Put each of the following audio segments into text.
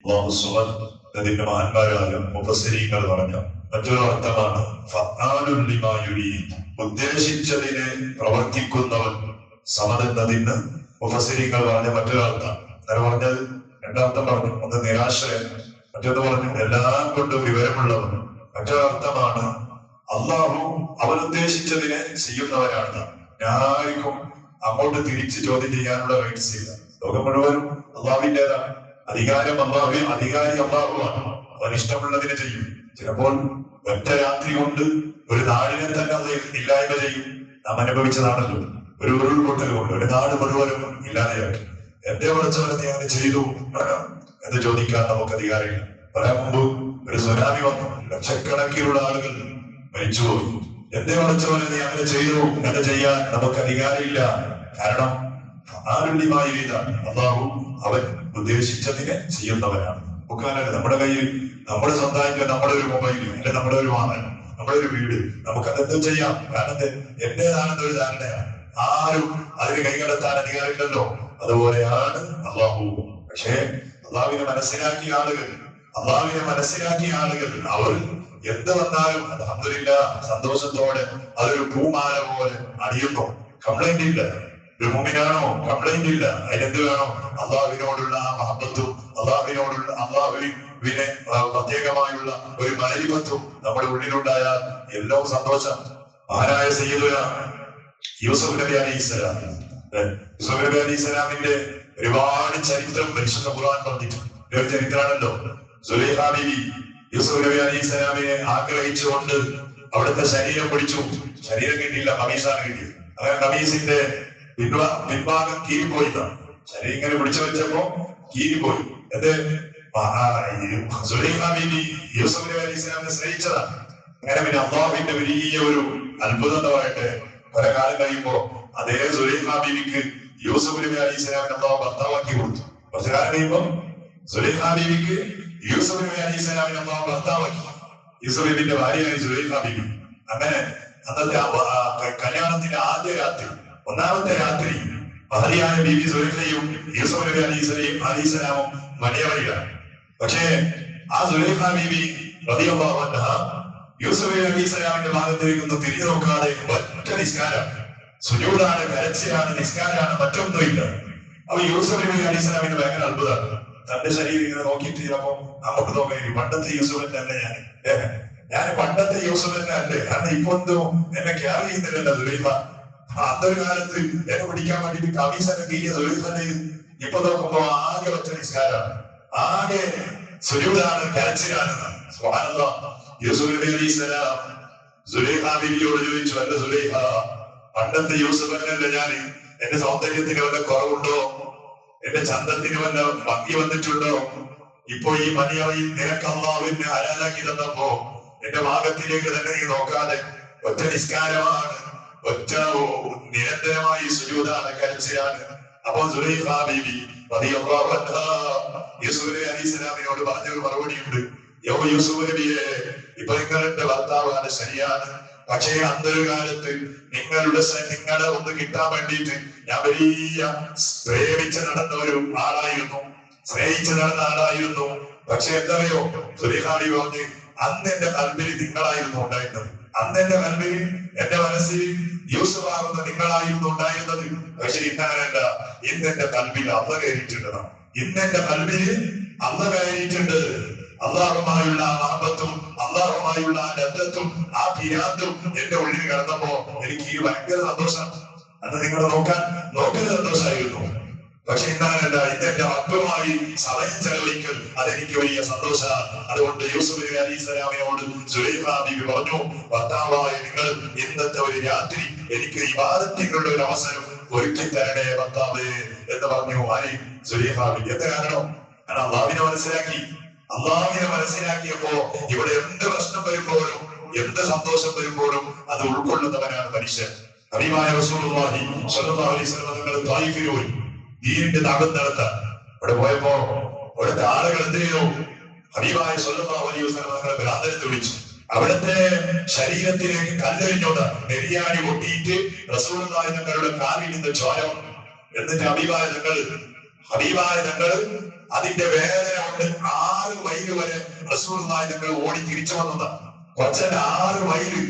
അല്ലാഹു സുബ്ഹാനഹു അതിന്റെ മഹാന്മാരായ മുഫസ്സിരീങ്ങൾ പറഞ്ഞ മറ്റൊരു അർത്ഥമാണ് ഫഅാലുൻ ലിമാ യുരീദ്, ഉദ്ദേശിച്ചതിനെ പ്രവർത്തിക്കുന്നവൻ. സമദ് എന്നതിന് മുഫസ്സിരീങ്ങൾ പറഞ്ഞ മറ്റൊരു അർത്ഥം. അങ്ങനെ പറഞ്ഞത് രണ്ടർത്ഥം പറഞ്ഞു. ഒന്ന് നിരാശയൻ, മറ്റൊന്ന് പറഞ്ഞു എല്ലാം കൊണ്ടും വിവരമുള്ളവൻ. മറ്റൊരർത്ഥമാണ് അള്ളാഹു അവൻ ഉദ്ദേശിച്ചതിനെ ചെയ്യുന്നവരാണ്. ആർക്കും അങ്ങോട്ട് തിരിച്ച് ചോദ്യം ചെയ്യാനുള്ള റൈറ്റ്സ് ഇല്ല. ലോകം മുഴുവനും അള്ളാഹുവിൻ്റെതാണ്. അധികാരി അള്ളാഹുവാണ്. അവൻ ഇഷ്ടമുള്ളതിനെ ചെയ്യും. ചിലപ്പോൾ ഒറ്റ രാത്രി കൊണ്ട് ഒരു നാടിനെ തന്നെ അത് ഇല്ലായ്മ ചെയ്യും. നാം അനുഭവിച്ചതാണല്ലോ. ഒരു ഉരുൾപൊട്ടൽ കൊണ്ട് ഒരു നാട് മുഴുവനും ഇല്ലാതെയാക്കി. എന്റെ പഠിച്ചവരെ നീ അങ്ങനെ ചെയ്തു എന്ന് ചോദിക്കാൻ നമുക്ക് അധികാരമില്ല. പറയാൻ മുമ്പ് ഒരു സുനാമി വന്നു, ലക്ഷക്കണക്കിനുള്ള ആളുകൾ മരിച്ചുപോയി. എന്റെ പഠിച്ചവരെ നീ അങ്ങനെ ചെയ്തു എന്ന് ചെയ്യാൻ നമുക്ക് അധികാരമില്ല. കാരണം അള്ളാഹു അവൻ ഉദ്ദേശിച്ചതിനെ ചെയ്യുന്നവനാണ്. ബുക്കാനല്ല നമ്മുടെ കയ്യിൽ നമ്മുടെ സ്വന്തമായിട്ട് നമ്മുടെ ഒരു മൊബൈൽ, അല്ലെ നമ്മുടെ ഒരു വാഹനം, നമ്മുടെ ഒരു വീട്, നമുക്ക് അതെന്തും ചെയ്യാം. കാരണം എന്റേതാണെന്നൊരു ധാരണയാണ്. ആരും അതിന് കൈകടത്താൻ അധികാരമില്ലല്ലോ. അതുപോലെയാണ് അള്ളാഹു. പക്ഷേ അള്ളാഹുവിനെ മനസ്സിലാക്കിയ ആളുകൾ അവർ എന്ത് വന്നാലും അൽഹംദുലില്ലാഹ് സന്തോഷത്തോടെ അതൊരു പൂമാല പോലെ അണിയുന്നു. കംപ്ലൈന്റ് ഇല്ല. ഒരു മുഅ്മിനാണോ? കംപ്ലൈന്റ് ഇല്ല. അതിനെന്ത് വേണം? അള്ളാഹുവിനോടുള്ള ആ മഹബത്തും അള്ളാഹുവിനെ പ്രത്യേകമായുള്ള ഒരു മലരിമത്തും നമ്മുടെ ഉള്ളിലുണ്ടായാൽ എല്ലാം സന്തോഷം. മഹാനായ സയ്യിദുന യൂസുഫ് നബി അലൈഹിസ്സലാം, യൂസുഫ് നബി അലൈഹിസ്സലാമിന്റെ ഒരുപാട് ചരിത്രം പരിശുദ്ധ ഖുർആൻ പറഞ്ഞിട്ടുണ്ട്. ഒരു ചരിത്രമാണല്ലോ. സുലൈഖ ബീവി യൂസുഫ് നബി അലൈഹിസ്സലാമിനെ ആഗ്രഹിച്ചുകൊണ്ട് അവിടുത്തെ ശരീരം പിടിച്ചു. ശരീരം കിട്ടിയില്ല, കമീസാണ് കിട്ടിയത്. അങ്ങനെ കമീസിന്റെ പിൻഭാഗം കീറിപ്പോയിട്ടാണ്. ശരീരം ഇങ്ങനെ പിടിച്ചു വെച്ചപ്പോ കീറിപ്പോയി. അത് സുലൈഖ ബീവി യൂസുഫ് നബി അലൈഹിസ്സലാമിനെ സ്നേഹിച്ചതാണ്. അങ്ങനെ പിന്നെ അള്ളാഹുവിന്റെ വലിയ ഒരു അത്ഭുതം എന്ന് പറയട്ടെ, പല കാലം കഴിയുമ്പോ അതേ സുലൈഖ ബീവിക്ക് യൂസുഫ് നബി അലൈഹിസ്സലാമിനെ അള്ളാഹു ഭർത്താവാക്കി കൊടുത്തു. കുറച്ചു കാലം കഴിയുമ്പോ സുലൈഖ ബീവിക്ക് യൂസുഫ് നബി അലൈഹിസ്സലാമിനെ അള്ളാഹു ഭർത്താവാക്കി. യൂസുഫ് നബിന്റെ ഭാര്യയായി സുലൈഖ ബീവി. അങ്ങനെ അന്നത്തെ കല്യാണത്തിന്റെ ആദ്യ രാത്രി, ഒന്നാമത്തെ രാത്രി ഭാര്യയായ ബീവി സുലൈഖയും യൂസുഫ് നബി അലൈഹിസ്സലാമും മണിയറയിലാണ്. പക്ഷേ ആ സുലൈഖ ബീവി റളിയല്ലാഹു അൻഹ യൂസുഫ് നബി അലൈഹിസ്സലാമിന്റെ ഭാഗത്തേക്കൊന്ന് തിരിഞ്ഞു നോക്കാതെ ഒറ്റ നിസ്കാരം, സുജൂദാണ്, കരച്ചിലാണ്, നിസ്കാരമാണ്, മറ്റൊന്നുമില്ല. അപ്പൊ യൂസുഫ് നബി അലൈഹിസ്സലാമിന് ഭയങ്കര അത്ഭുതമാണ്. തന്റെ ശരീരം ഇങ്ങനെ നോക്കിയിട്ട് ചിലപ്പോ നമുക്ക് നോക്കാം, പണ്ടത്തെ യൂസുഫ് തന്നെ ഞാൻ പണ്ടത്തെ യൂസുഫ് തന്നെ അല്ലേ. കാരണം ഇപ്പൊ ഒന്നും എന്നെ കെയർ ചെയ്യുന്നില്ലല്ലോ സുലൈഖ. അന്നൊരു കാലത്ത് എന്നെ പിടിക്കാൻ വേണ്ടിട്ട് കമീസൊക്കെ കീഴിയ സുലൈഖ തന്നെ ഇപ്പൊ നോക്കുമ്പോ ആകെ ഒറ്റ നിസ്കാരമാണ്, ആകെ സുജൂദാണ്, കരച്ചിലാണ്. സുബ്ഹാനല്ലാഹ്. യൂസുഫ് നബി അലൈഹിസ്സലാം സുലൈഖ ബീവിയോട് ചോദിച്ചു, അല്ല സുലൈഖ, പണ്ടത്തെ യൂസുഫ് തന്നെയല്ലേ ഞാൻ? എന്റെ സൗന്ദര്യത്തിന് വല്ല കുറവുണ്ടോ? എന്റെ ചന്തത്തിന് വല്ല ഭംഗി വന്നിട്ടുണ്ടോ? ഇപ്പൊ ഈ മണിയറയിൽ നിനക്ക് അല്ലാഹുവിനെ ഹലാലാക്കി തന്നപ്പോ എന്റെ ഭാഗത്തിലേക്ക് തന്നെ നീ നോക്കാതെ ഒറ്റ നിസ്കാരമാണ്, ഒറ്റ നിരന്തരമായി സുജൂദാണ്, കരച്ചിലാണ്. അപ്പൊ സുലൈഖ ബീവി റളിയല്ലാഹു അൻഹാ യൂസുഫ് നബി അലൈഹിസ്സലാമിനോട് പറഞ്ഞൊരു മറുപടിയുണ്ട്. യൂസുഫ് നബിയെ, ഇപ്പൊ നിങ്ങളുടെ ഭർത്താവാണ്, ശരിയാണ്. പക്ഷേ അന്നൊരു കാലത്ത് നിങ്ങളെ ഒന്ന് കിട്ടാൻ വേണ്ടിയിട്ട് ഞാൻ വലിയ പ്രേമിച്ച് നടന്ന ഒരു ആളായിരുന്നു, സ്നേഹിച്ച് നടന്ന ആളായിരുന്നു. പക്ഷെ എന്തറിയോ, സുലൈഖ ബീവി പറഞ്ഞ്, അന്ന് എന്റെ കൽബിൽ നിങ്ങളായിരുന്നു ഉണ്ടായിരുന്നത്. അന്ന് എന്റെ കൽബിൽ, എന്റെ മനസ്സിൽ യൂസുഫ് ആകുന്ന നിങ്ങളായിരുന്നു ഉണ്ടായിരുന്നത്. പക്ഷെ ഇന്നങ്ങനല്ല. ഇന്ന് എന്റെ കൽബിൽ അള്ള കയറിയിട്ടുണ്ട്. ഇന്ന് എന്റെ കൽബിൽ അള്ള കയറിയിട്ടുണ്ട്. അള്ളാഹുമായുള്ള ആപത്തും അള്ളാഹുമായുള്ള ആ ബന്ധത്തും ആ പിരാന്തും എന്റെ ഉള്ളിൽ കിടന്നപ്പോ എനിക്ക് ഭയങ്കര സന്തോഷം. അത് നിങ്ങൾ നോക്കുന്ന സന്തോഷമായിരുന്നു. പക്ഷെ ഇന്നങ്ങനല്ല. ഇന്നെന്റെ അല്പമായി സമയം ചെലവഴിക്കൽ അതെനിക്ക് വലിയ സന്തോഷമാണ്. അതുകൊണ്ട് യൂസുഫ് നബി അലൈഹിസ്സലാമിനോട് സുലൈഖ ബീവി പറഞ്ഞു, ഭർത്താവായ നിങ്ങൾ ഇന്നത്തെ ഒരു രാത്രി എനിക്ക് ഇബാദത്തിനുള്ള ഒരു അവസരം ഒരുക്കി തരണേ ഭർത്താവേ എന്ന് പറഞ്ഞു. ആര്? സുലൈഖ ബീവി. എന്താ കാരണം? കാരണം അള്ളാഹുവിനെ മനസ്സിലാക്കിയപ്പോ ഇവിടെ എന്ത് പ്രശ്നം വരുമ്പോഴും എന്ത് സന്തോഷം വരുമ്പോഴും അത് ഉൾക്കൊള്ളുന്നവനാണ് മനുഷ്യൻ. ഹബീബായ റസൂലുള്ളാഹി സ്വല്ലല്ലാഹു അലൈഹി വസല്ലം തങ്ങൾ ത്വായിഫിൽ പോയി ദീനിന്റെ ദഅവത്ത് നടത്താൻ. അവിടെ പോയപ്പോ അവിടുത്തെ ആളുകൾ എന്ത് ചെയ്തു? ഹബീബായ സ്വല്ലല്ലാഹു അലൈഹി വസല്ലം തങ്ങളെ ഭ്രാന്തരത്ത് വിളിച്ചു. അവിടുത്തെ ശരീരത്തിലേക്ക് കല്ലെറിഞ്ഞോണ്ട് നെരിയാണി പൊട്ടിയിട്ട് റസൂലുള്ളാഹി തങ്ങളുടെ കാലിൽ നിന്ന് ചോരം. എന്നിട്ട് ഹബീബായ തങ്ങൾ അതിന്റെ വേദന കൊണ്ട് മൈൽ വരെ റസൂലുള്ളാഹി തങ്ങൾ ഓടി തിരിച്ചു വന്നതാണ്. കുറച്ചല്ല 6 മൈല്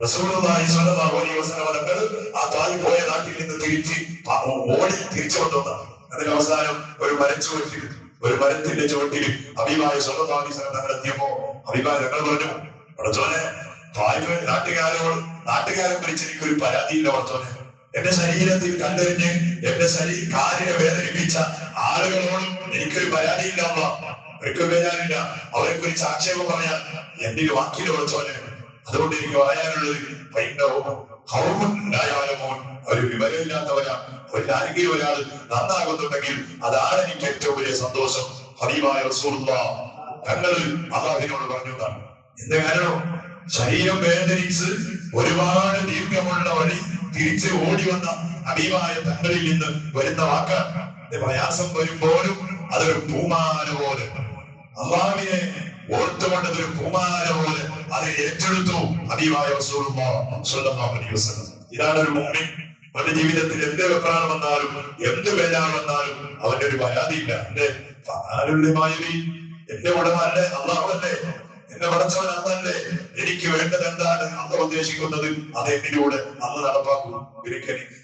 റസൂലുള്ളാഹി സ്വല്ലല്ലാഹു അലൈഹി വസല്ലം തങ്ങൾ ആ തായി പോയ നാട്ടിൽ നിന്ന് ഓടി തിരിച്ചു വന്നതാണ്. അതിന് അവസാനം ഒരു മരച്ചുവട്ടിൽ, ഒരു മരത്തിന്റെ ചുവട്ടിൽ ഹബീബായ സ്വല്ലല്ലാഹു അലൈഹി വസല്ലം തങ്ങൾ എത്തിയപ്പോ ഹബീബായ തങ്ങൾ പറഞ്ഞു, പടച്ചോനെ, നാട്ടുകാരെ കുറിച്ച് എനിക്കൊരു പരാതിയില്ല പടച്ചോനെ. എന്റെ ശരീരത്തിൽ കണ്ടെറിഞ്ഞ് എന്റെ കാലിനെ വേദനിപ്പിച്ച ആളുകളോടും എനിക്കൊരു പരാതിയില്ല, ഒരിക്കലും വരാനില്ല. അവരെ കുറിച്ച് ആക്ഷേപം പറയാൻ എന്റെ വാക്കിൽ പടച്ചോനെ. അതുകൊണ്ട് എനിക്ക് പറയാനുള്ളത്, ഒരു വിവരമില്ലാത്തവരാ, ആരെങ്കിലും ഒരാൾ നന്നാകുന്നുണ്ടെങ്കിൽ അതാണ് എനിക്ക് ഏറ്റവും വലിയ സന്തോഷം. ഹബീബായ റസൂലുള്ളാഹി തങ്ങൾ അല്ലാഹുവിനോട് പറഞ്ഞു എന്നാണ്. എന്താ കാരണം? ശരീരം വേദനിച്ച് ഒരുപാട് ദീർഘമുള്ള വഴി തിരിച്ച് ഓടി വന്ന ഹബീബായ തങ്ങളിൽ നിന്ന് വരുന്ന വാക്കാണ്. പ്രയാസം വരുമ്പോഴും അതൊരു പൂമാല പോലെ, അല്ലാഹുവിനെ ഓർത്തുകൊണ്ടതൊരു പൂമാല പോലെ അത് ഏറ്റെടുത്തു ഹബീബായ റസൂലുള്ളാഹി സ്വല്ലല്ലാഹു അലൈഹി വസല്ലം. ഇതാണ് ഒരു മുഅ്മിൻ. അവന്റെ ജീവിതത്തിൽ എന്ത് വെപ്രാളം വന്നാലും എന്ത് വേദന വന്നാലും അവന്റെ ഒരു പരാതിയില്ല. എന്റെ ഉടമ അല്ലേ, അള്ളാഹു അല്ലേ, എന്നെ പടച്ചവൻ അന്നല്ലേ, എനിക്ക് വേണ്ടത് എന്താണ് അന്ന് ഉദ്ദേശിക്കുന്നത് അത് എന്നിലൂടെ അന്ന് നടപ്പാക്കും.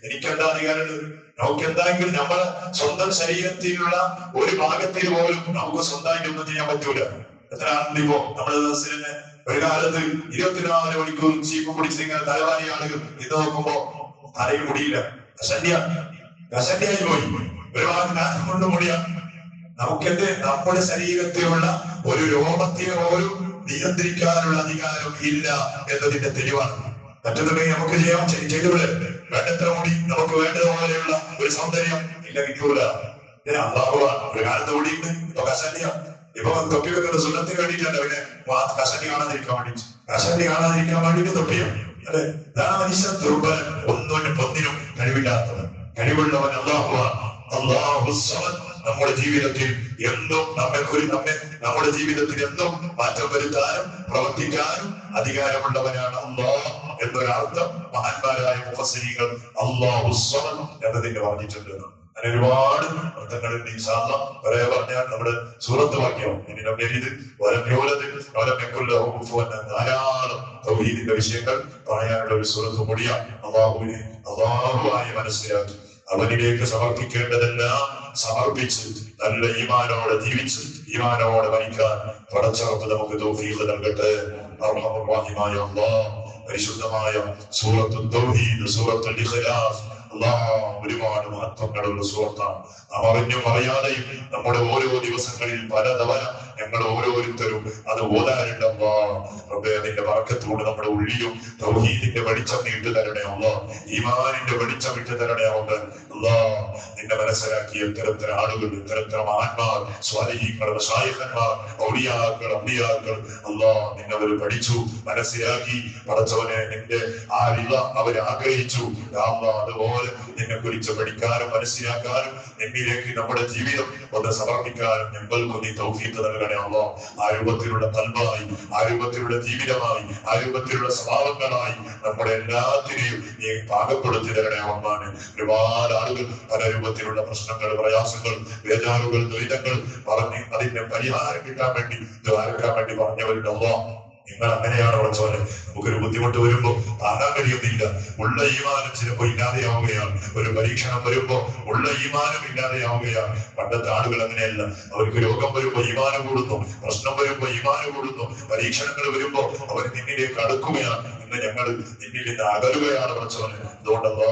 എനിക്കെന്താ അധികാരമുള്ളത്? നമുക്ക് എന്തായെങ്കിലും നമ്മളെ സ്വന്തം ശരീരത്തിലുള്ള ഒരു ഭാഗത്തിൽ പോലും നമുക്ക് സ്വന്തമായിട്ട് ഒന്നും ചെയ്യാൻ പറ്റൂല. എത്ര ആളുകളിപ്പോ നമ്മുടെ ദിവസത്തിന് ഒരു കാലത്ത് 24 മണിക്കൂർ ചീപ്പ് പിടിച്ച് ഇങ്ങനെ തലവാരി ആളുകൾ ഇത് നോക്കുമ്പോ തലയിൽ മുടിയില്ല, കഷണ്ടിയായി പോയി. ഒരുപാട് നാശം കൊണ്ട് മുടിയാ. നമുക്കെന്ത്? നമ്മുടെ ശരീരത്തിലുള്ള ഒരു രോമത്തിനെ പോലും നിയന്ത്രിക്കാനുള്ള അധികാരം ഇല്ല എന്നതിന്റെ തെളിവാണ്. മറ്റൊന്നുണ്ടെങ്കിൽ നമുക്ക് ചെയ്തുകൂടെ? വേണ്ടത്ര മുടി, നമുക്ക് വേണ്ടതുപോലെയുള്ള ഒരു സൗന്ദര്യം ഇല്ല, കിട്ടൂല. ഒരു കാലത്ത് മുടിയുണ്ട്, ഇപ്പൊ കഷണ്ടിയ. ഇപ്പൊ തൊപ്പി വെക്കുന്ന സുന്നത്തിന് വേണ്ടിയിട്ടല്ല, പിന്നെ കഷണ്ടി കാണാതിരിക്കാൻ വേണ്ടിയിട്ട് തൊപ്പിയോ അല്ലെ? ഇതാണ് മനുഷ്യ ദുർബലൻ, ഒന്നിനും കഴിവില്ലാത്തവൻ. കഴിവുള്ളവൻ അല്ലാഹുവാണ്. അല്ലാഹു സമദ്. നമ്മുടെ ജീവിതത്തിൽ എന്തും നമ്മുടെ ജീവിതത്തിൽ എന്തും മാറ്റം വരുത്താനും പ്രവർത്തിക്കാനും അധികാരമുള്ളവനാണ് അല്ലാഹ് എന്നൊരർത്ഥം മഹാന്മാരായ മുഫസ്സിരീങ്ങൾ അല്ലാഹു സമദ് എന്നതിന്റെ പറഞ്ഞിട്ടുണ്ട്. അങ്ങനെ ഒരുപാട് അർത്ഥങ്ങളുണ്ട്. ഇൻഷാ അല്ലാഹ് പറയാ പറഞ്ഞാൽ നമ്മുടെ സൂറത്ത് വാക്യം ധാരാളം തൗഹീദിന്റെ വിഷയങ്ങൾ പറയാനുള്ള ഒരു സൂറത്ത് കൂടിയാണ്. അല്ലാഹുവായി മനസ്സിലാക്കി അവനിലേക്ക് സമർപ്പിക്കേണ്ടതെല്ലാം സമർപ്പിച്ച് നല്ല ഈമാനോടെ ജീവിച്ച് ഈമാനോടെ മരിക്കാൻ പടച്ചറപ്പ് നമുക്ക് തൗഫീഖ് നൽകട്ടെ. അർഹമർ റഹീമായ അല്ലാഹ്, പരിശുദ്ധമായ സൂറത്തുൽ തൗഹീദ്, സൂറത്തുൽ ഇഖ്ലാസ് ഒരുപാട് മഹത്വങ്ങളുള്ള സൂറത്താണ്. നാം അറിഞ്ഞും അറിയാതെയും നമ്മുടെ ഓരോ ദിവസങ്ങളിൽ പലതവണ ഞങ്ങൾ ഓരോരുത്തരും അത് ഓതാറുണ്ട്. അതിന്റെ ബർക്കത്തോട് നമ്മുടെ ഉള്ളിലും തൗഹീദിന്റെ വെളിച്ചം നീട്ടു തരണേ അല്ലാഹ്, ഈമാനിന്റെ വെളിച്ചം ഇട്ടു തരണേ അല്ലാഹ്. നിന്നെ മനസ്സിലാക്കിയ ഇത്തരത്തിൽ ആളുകൾ, ഇത്തരത്തിൽ മഹാന്മാർ, സ്വാലിഹീങ്ങൾ, മശായിഖന്മാർ, ഔലിയാക്കൾ, അമ്പിയാക്കൾ അല്ലാഹ് നിന്നെ അവർ പഠിച്ചു, മനസ്സിലാക്കി. പടച്ചവനെ നിന്റെ ആ റിള അവർ ആഗ്രഹിച്ചു. അതുപോലെ നിന്നെ കുറിച്ച് പഠിക്കാനും മനസ്സിലാക്കാനും നിന്നിലേക്ക് നമ്മുടെ ജീവിതം ഒന്ന് സമർപ്പിക്കാനും ഞങ്ങൾക്ക് നീ തൗഫീഖ് നൽകണേ അല്ലാഹ്. ആ രൂപത്തിലുള്ള കൽബായി, ആ രൂപത്തിലുള്ള ജീവിതമായി, ആ രൂപത്തിലുള്ള സ്വഭാവങ്ങളായി നമ്മുടെ എല്ലാത്തിനെയും നീ പാകപ്പെടുത്തി തരണേ അല്ലാഹ്. ഒരുപാട് ആളുകൾ പല രൂപത്തിലുള്ള പ്രശ്നങ്ങൾ, പ്രയാസങ്ങൾ, വേദനകൾ, ദുരിതങ്ങൾ പറഞ്ഞ് അതിന്റെ പരിഹാരം കിട്ടാൻ വേണ്ടി പറഞ്ഞവരുടെ അല്ലാഹ് നിങ്ങൾ അങ്ങനെയാണ് പടച്ചോനെ. നമുക്കൊരു ബുദ്ധിമുട്ട് വരുമ്പോ താങ്ങാൻ കഴിയുന്നില്ല, ഉള്ള ഈമാനം ചിലപ്പോ ഇല്ലാതെയാവുകയാണ്. ഒരു പരീക്ഷണം വരുമ്പോ ഉള്ള ഈമാനം ഇല്ലാതെയാവുകയാണ്. പണ്ടത്തെ ആളുകൾ അങ്ങനെയല്ല. അവർക്ക് രോഗം വരുമ്പോ ഈമാനം കൂടുന്നു, പ്രശ്നം വരുമ്പോ ഈമാനം കൂടുന്നു, പരീക്ഷണങ്ങൾ വരുമ്പോ അവർ നിന്നിലേക്ക് അടുക്കുകയാണ്. ഇന്ന് ഞങ്ങൾ നിന്നിൽ നിന്ന് അകലുകയാണ് പടച്ചോനെ. അതുകൊണ്ടല്ലോ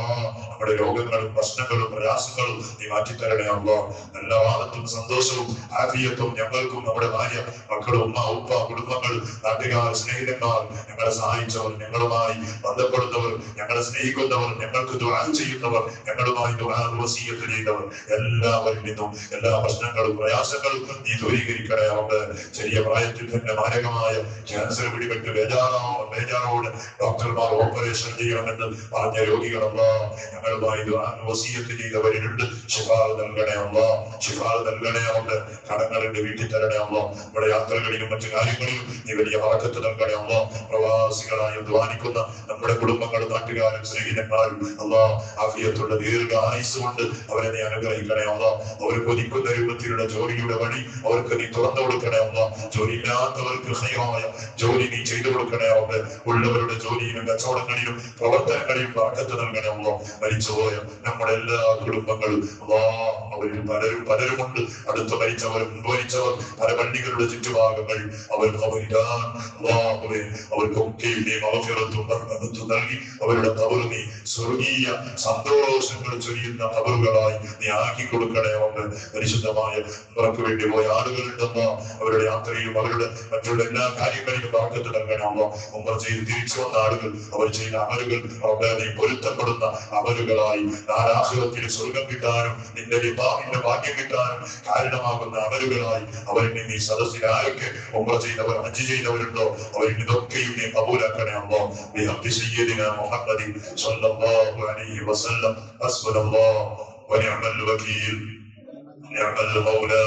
നമ്മുടെ രോഗങ്ങളും പ്രശ്നങ്ങളും പ്രയാസങ്ങളും നീ മാറ്റിത്തരണേ അല്ലാഹ്. എല്ലാ ഭാഗത്തും സന്തോഷവും ആഫിയത്തും ഞങ്ങൾക്കും, നമ്മുടെ ഭാര്യ, മക്കളും, ഉമ്മ, ഉപ്പ, കുടുംബങ്ങൾ, നാട്ടുകാർ, സ്നേഹിതന്മാർ, ഞങ്ങളെ സഹായിച്ചവർ, ഞങ്ങളുമായി ബന്ധപ്പെടുന്നവർ, ഞങ്ങളെ സ്നേഹിക്കുന്നവർ, ഞങ്ങൾക്ക് ദുആ ചെയ്യുന്നവർ, ഞങ്ങളുമായി വസിയ്യത്ത് ചെയ്യുന്നവർ, എല്ലാവരിൽ നിന്നും എല്ലാ പ്രശ്നങ്ങളും പ്രയാസങ്ങളും നീ ദൂരീകരിക്കണേ. ചെറിയ പ്രായത്തിൽ തന്നെ മാരകമായ ക്യാൻസർ പിടിപെട്ട് ബേജാറോട് ഡോക്ടർമാർ ഓപ്പറേഷൻ ചെയ്യണമെന്ന് പറഞ്ഞ രോഗികളല്ല, ഞങ്ങളുമായി വസിയത്ത് ചെയ്തവരുണ്ട്. ശിഫാ നൽകണേ അല്ല, ശിഫാ നൽകണേ. അവരുടെ കടങ്ങളുണ്ട്, വീട്ടിൽ തരണേ അല്ല. നമ്മുടെ യാത്രകളിലും മറ്റു കാര്യങ്ങളിലും നീ വലിയ ബറക്കത്ത് നൽകണേ അല്ല. പ്രവാസികളായി അധ്വാനിക്കുന്ന നമ്മുടെ കുടുംബങ്ങളും നാട്ടുകാരും സ്നേഹിതന്മാരും അല്ലാ ആഫിയത്തുള്ള ദീർഘ ആയുസ് കൊണ്ട് അവരെ നീ അനുഗ്രഹിക്കണേ അല്ല. അവർ കൊതിക്കുന്ന രൂപത്തിലുള്ള ജോലിയുടെ വഴി അവർക്ക് നീ തുറന്നു കൊടുക്കണേ അല്ല. ജോലി ഇല്ലാത്തവർക്ക് ഹൈറായ ജോലി നീ ചെയ്തു കൊടുക്കണേ അല്ല. ഉള്ളവരുടെ ജോലിയിലും കച്ചവടങ്ങളിലും പ്രവർത്തനങ്ങളിലും ബറക്കത്ത് നൽകണേ അല്ല. മരിച്ചുപോയ നമ്മുടെ എല്ലാ കുടുംബങ്ങളും അവരിൽ പലരുമുണ്ട്. അടുത്ത് മരിച്ചവർ, മുൻപരിച്ചവർ പല പള്ളികളുടെ ചുറ്റുഭാഗങ്ങളിൽ അവർക്കൊക്കെ നൽകി അവരുടെ കബറ് നീ സ്വർഗീയ സന്തോഷങ്ങൾ ചൊരിയുന്ന കബറുകളായി നീ ആക്കി കൊടുക്കണേ. അവർക്ക് പരിശുദ്ധമായ ഉംറയ്ക്ക് വേണ്ടി പോയ ആളുകളുണ്ടെന്നോ അവരുടെ യാത്രയിലും അവരുടെ മറ്റുള്ള എല്ലാ കാര്യങ്ങളിലും ബറക്കത്ത് നൽകണമോ. ഉംറ ചെയ്ത് തിരിച്ചു വന്ന ആളുകൾ അവർ ചെയ്ത അമലുകൾ അവിടെ നീ പൊരുത്തപ്പെടുന്ന അമലുകളായി ആഖിറത്തിൽ സ്വർഗം കിട്ടാനും നിന്റെ ലിഖാഇന്റെ ഭാഗ്യം കിട്ടാനും കാരണമാകുന്ന അമലുകളായി അവരെ നീ സദസ്സിൽ ആരൊക്കെ ഉംറ ചെയ്തവർ, ഹജ്ജ് ചെയ്തവരുണ്ടോ അവരിൽ ഇതൊക്കെയും നീ കബൂലാക്കണേ അല്ലാഹ്. ബിഹഖി സയ്യിദിനാ മുഹമ്മദി സ്വല്ലല്ലാഹു അലൈഹി വസല്ലം. ഹസ്ബുനല്ലാഹു വനിഅമൽ വകീൽ, നിഅമൽ മൗലാ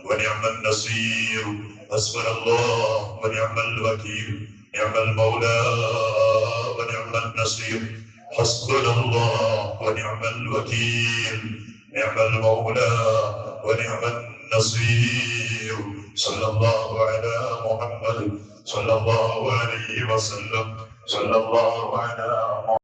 വനിഅമൻ നസീർ. ഹസ്ബുനല്ലാഹു വനിഅമൽ വകീൽ, നിഅമൽ മൗലാ വനിഅമൻ നസീർ. ഹസ്ബുനല്ലാഹു വനിഅമൽ വകീൽ, നിഅമൽ മൗലാ വനിഅമൻ നസീർ. സല്ലല്ലാഹു അലാ മുഹമ്മദ് സ്വല്ലല്ലാഹു അലൈഹി വസല്ലം. സല്ലല്ലാഹു അലാ